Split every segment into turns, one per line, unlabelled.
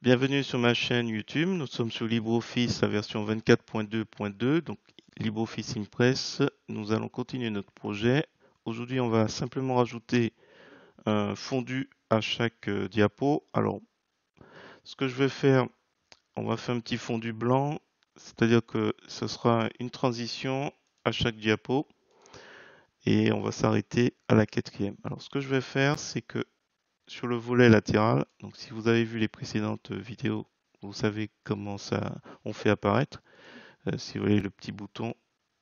Bienvenue sur ma chaîne YouTube. Nous sommes sur LibreOffice, la version 24.2.2, donc LibreOffice Impress. Nous allons continuer notre projet. Aujourd'hui, on va simplement rajouter un fondu à chaque diapo. Alors, ce que je vais faire, on va faire un petit fondu blanc, c'est-à-dire que ce sera une transition à chaque diapo et on va s'arrêter à la quatrième. Alors, ce que je vais faire, c'est que sur le volet latéral, donc si vous avez vu les précédentes vidéos, vous savez comment ça on fait apparaître. Si vous voyez le petit bouton,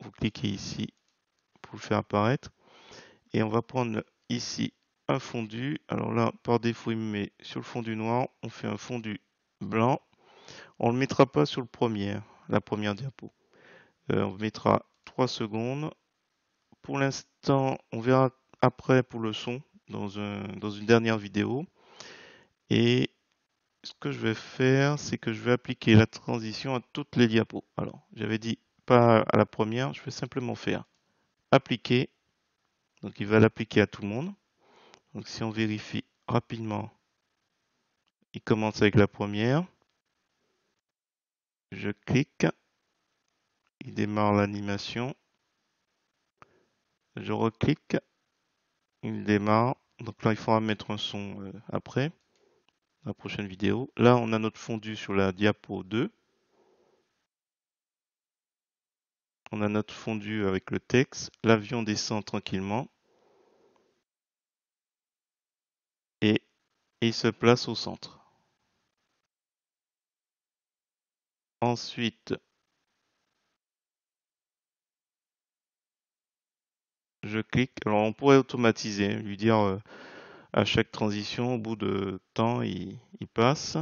vous cliquez ici pour le faire apparaître. Et on va prendre ici un fondu. Alors là, par défaut, il me met sur le fondu noir. On fait un fondu blanc. On ne le mettra pas sur la première diapo. On mettra 3 secondes. Pour l'instant, on verra après pour le son dans une dernière vidéo. Et ce que je vais faire, c'est que je vais appliquer la transition à toutes les diapos. Alors, j'avais dit pas à la première, je vais simplement faire appliquer. Donc, il va l'appliquer à tout le monde. Donc, si on vérifie rapidement, il commence avec la première. Je clique, il démarre l'animation. Je reclique, il démarre. Donc là, il faudra mettre un son après, la prochaine vidéo. Là, on a notre fondu sur la diapo 2. On a notre fondu avec le texte. L'avion descend tranquillement et il se place au centre. Ensuite, je clique. Alors, on pourrait automatiser, lui dire à chaque transition, au bout de temps, il passe.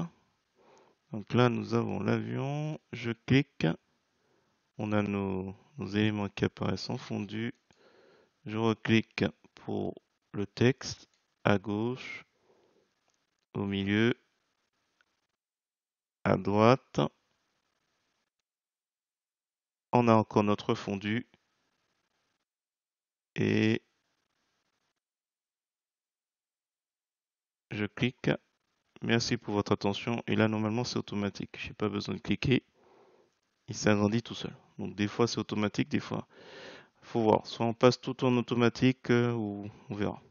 Donc là, nous avons l'avion. Je clique. On a nos éléments qui apparaissent en fondu. Je reclique pour le texte à gauche, au milieu, à droite. On a encore notre fondu. Et je clique. Merci pour votre attention. Et là, normalement, c'est automatique. Je n'ai pas besoin de cliquer. Il s'agrandit tout seul. Donc des fois, c'est automatique, des fois. Faut voir. Soit on passe tout en automatique ou on verra.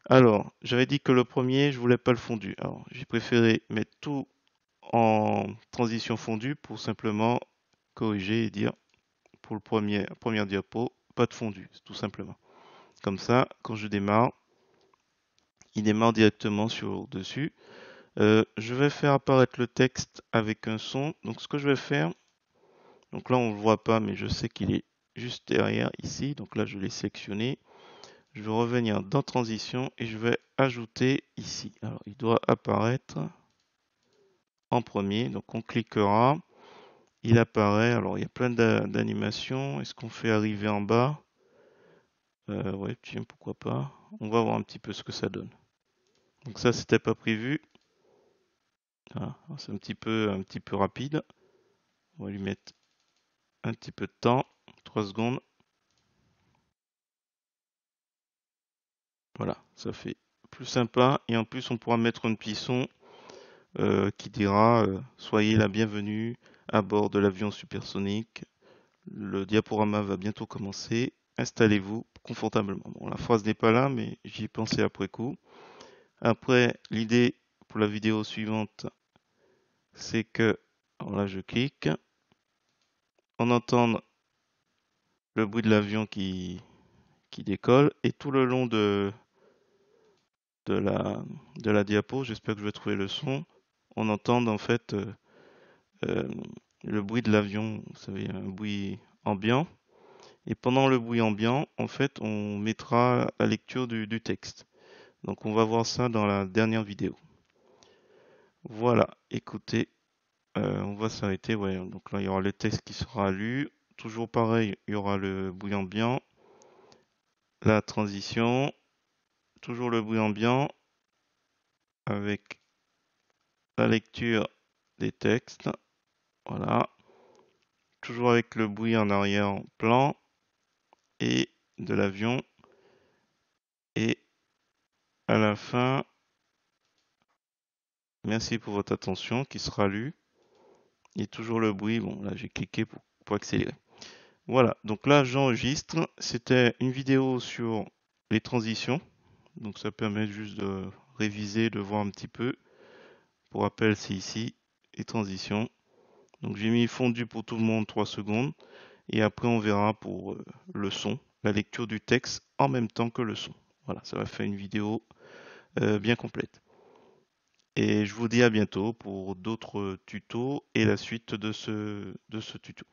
Alors, j'avais dit que le premier, je voulais pas le fondu. Alors, j'ai préféré mettre tout en transition fondue pour simplement corriger et dire pour le première diapo, pas de fondu, tout simplement. Comme ça, quand je démarre, il démarre directement sur dessus. Je vais faire apparaître le texte avec un son. Donc ce que je vais faire, donc là on ne le voit pas, mais je sais qu'il est juste derrière ici. Donc là je l'ai sélectionné. Je vais revenir dans transition et je vais ajouter ici. Alors il doit apparaître en premier. Donc on cliquera. Il apparaît. Alors il y a plein d'animations. Est-ce qu'on fait arriver en bas? Ouais, tiens, pourquoi pas. On va voir un petit peu ce que ça donne. Donc ça, c'était pas prévu. Voilà, c'est un petit peu rapide. On va lui mettre un petit peu de temps, 3 secondes. Voilà, ça fait plus sympa. Et en plus, on pourra mettre un petit son qui dira soyez la bienvenue à bord de l'avion supersonique. Le diaporama va bientôt commencer. Installez-vous confortablement. Bon, la phrase n'est pas là, mais j'y ai pensé après coup. Après, l'idée pour la vidéo suivante, c'est que, alors là, je clique, on entend le bruit de l'avion qui décolle et tout le long de la, de la diapo, j'espère que je vais trouver le son, on entend en fait euh, le bruit de l'avion, vous savez, un bruit ambiant. Et pendant le bruit ambiant, en fait, on mettra la lecture du texte. Donc on va voir ça dans la dernière vidéo. Voilà, écoutez, on va s'arrêter. Ouais, donc là, il y aura le texte qui sera lu. Toujours pareil, il y aura le bruit ambiant, la transition, toujours le bruit ambiant avec la lecture des textes. Voilà, toujours avec le bruit en arrière-plan et de l'avion. Et à la fin, Merci pour votre attention qui sera lue. Il y a toujours le bruit. Bon, là, j'ai cliqué pour accélérer. Voilà, donc là, j'enregistre. C'était une vidéo sur les transitions. Donc, ça permet juste de réviser, de voir un petit peu. Pour rappel, c'est ici, les transitions. Donc, j'ai mis fondu pour tout le monde 3 secondes. Et après, on verra pour le son, la lecture du texte en même temps que le son. Voilà, ça va faire une vidéo bien complète. Et je vous dis à bientôt pour d'autres tutos et la suite de ce tuto.